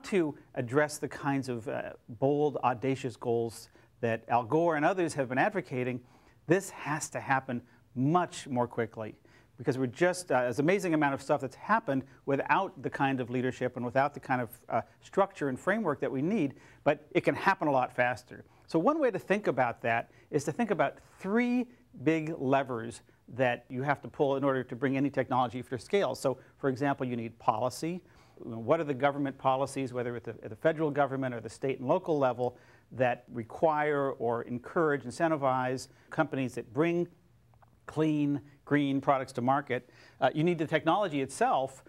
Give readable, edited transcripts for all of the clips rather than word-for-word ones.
want to address the kinds of bold, audacious goals that Al Gore and others have been advocating, this has to happen much more quickly, because we're just, there's an amazing amount of stuff that's happened without the kind of leadership and without the kind of structure and framework that we need, but it can happen a lot faster. So one way to think about that is to think about three big levers that you have to pull in order to bring any technology to scale. So, for example, you need policy. What are the government policies, whether at the federal government or the state and local level, that require or encourage, incentivize companies that bring clean, green products to market? You need the technology itself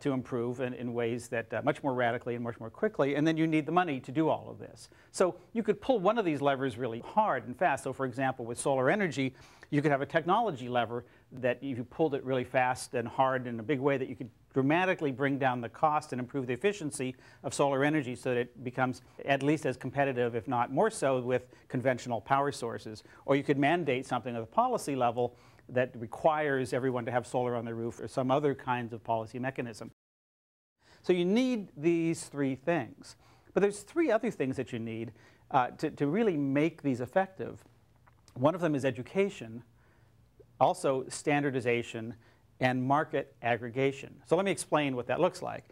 to improve in ways that much more radically and much more quickly, and then you need the money to do all of this. So you could pull one of these levers really hard and fast. So for example, with solar energy, you could have a technology lever that if you pulled it really fast and hard in a big way, that you could dramatically bring down the cost and improve the efficiency of solar energy so that it becomes at least as competitive, if not more so, with conventional power sources. Or you could mandate something at the policy level that requires everyone to have solar on their roof, or some other kinds of policy mechanism. So you need these three things. But there's three other things that you need to really make these effective. One of them is education, also standardization, and market aggregation. So let me explain what that looks like.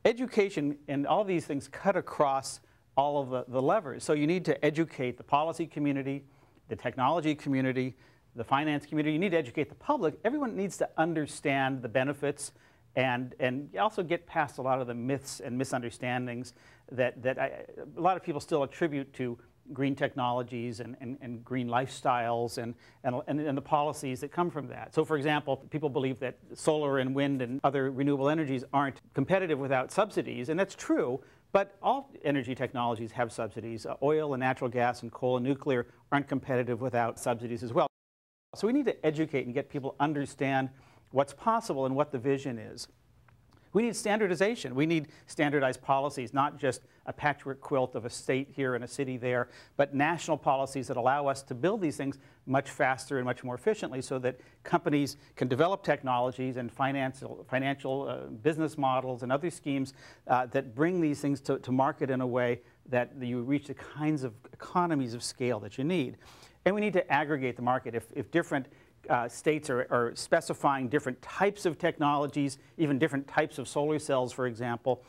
Education and all these things cut across all of the levers. So you need to educate the policy community, the technology community, the finance community. You need to educate the public. Everyone needs to understand the benefits and also get past a lot of the myths and misunderstandings that a lot of people still attribute to green technologies and green lifestyles and the policies that come from that. So for example, people believe that solar and wind and other renewable energies aren't competitive without subsidies, and that's true, but all energy technologies have subsidies. Oil and natural gas and coal and nuclear aren't competitive without subsidies as well. So we need to educate and get people to understand what's possible and what the vision is. We need standardization. We need standardized policies, not just a patchwork quilt of a state here and a city there, but national policies that allow us to build these things much faster and much more efficiently so that companies can develop technologies and financial business models and other schemes that bring these things to market in a way that you reach the kinds of economies of scale that you need. And we need to aggregate the market. If different states are specifying different types of technologies, even different types of solar cells, for example,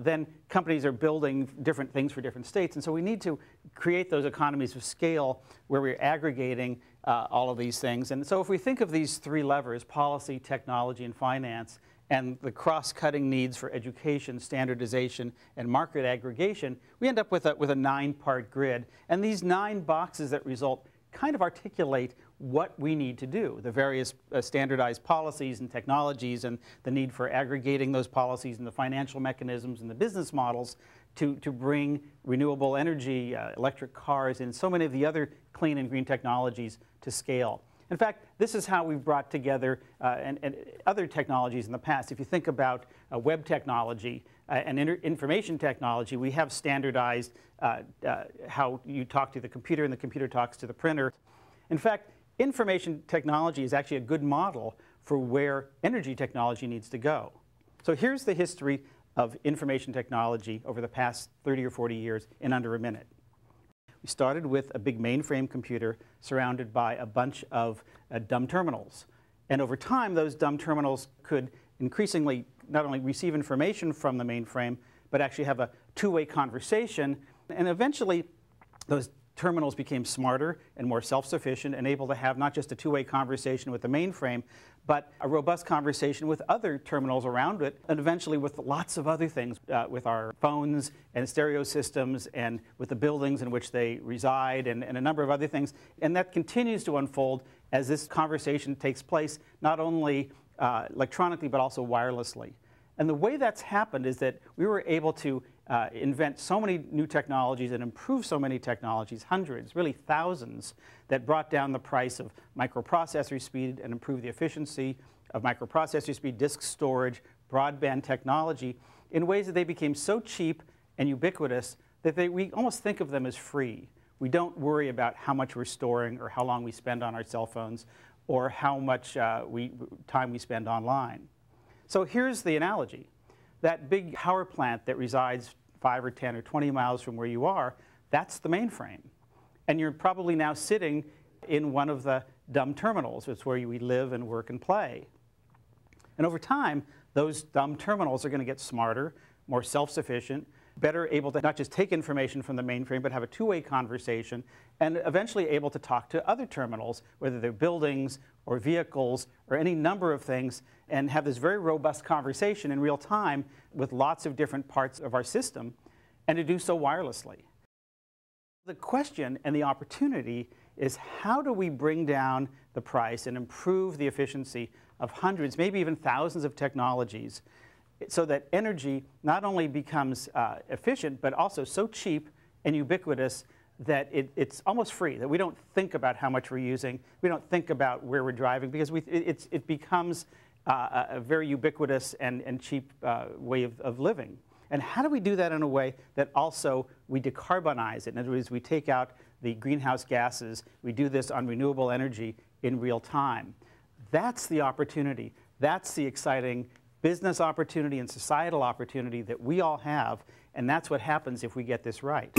then companies are building different things for different states. And so we need to create those economies of scale where we're aggregating all of these things. And so if we think of these three levers, policy, technology, and finance, and the cross-cutting needs for education, standardization, and market aggregation, we end up with a 9-part grid. And these 9 boxes that result kind of articulate what we need to do, the various standardized policies and technologies and the need for aggregating those policies and the financial mechanisms and the business models to bring renewable energy, electric cars, and so many of the other clean and green technologies to scale. In fact, this is how we've brought together and other technologies in the past. If you think about web technology and information technology, we have standardized how you talk to the computer and the computer talks to the printer. In fact, information technology is actually a good model for where energy technology needs to go. So here's the history of information technology over the past 30 or 40 years in under a minute. We started with a big mainframe computer surrounded by a bunch of dumb terminals. And over time, those dumb terminals could increasingly not only receive information from the mainframe, but actually have a two-way conversation. And eventually, those terminals became smarter and more self-sufficient and able to have not just a two-way conversation with the mainframe, but a robust conversation with other terminals around it, and eventually with lots of other things, with our phones and stereo systems and with the buildings in which they reside and a number of other things. And that continues to unfold as this conversation takes place, not only electronically, but also wirelessly. And the way that's happened is that we were able to invent so many new technologies and improve so many technologies, hundreds, really thousands, that brought down the price of microprocessor speed and improved the efficiency of microprocessor speed, disk storage, broadband technology, in ways that they became so cheap and ubiquitous that we almost think of them as free. We don't worry about how much we're storing or how long we spend on our cell phones or how much time we spend online. So here's the analogy. That big power plant that resides 5 or 10 or 20 miles from where you are, that's the mainframe. And you're probably now sitting in one of the dumb terminals. It's where we live and work and play. And over time, those dumb terminals are going to get smarter, more self-sufficient, better able to not just take information from the mainframe, but have a two-way conversation, and eventually able to talk to other terminals, whether they're buildings or vehicles or any number of things, and have this very robust conversation in real time with lots of different parts of our system, and to do so wirelessly. The question and the opportunity is, how do we bring down the price and improve the efficiency of hundreds, maybe even thousands of technologies, so that energy not only becomes efficient, but also so cheap and ubiquitous that it's almost free, that we don't think about how much we're using, we don't think about where we're driving, because it becomes a very ubiquitous and cheap way of living. And how do we do that in a way that also we decarbonize it? In other words, we take out the greenhouse gases, we do this on renewable energy in real time. That's the opportunity. That's the exciting business opportunity and societal opportunity that we all have, and that's what happens if we get this right.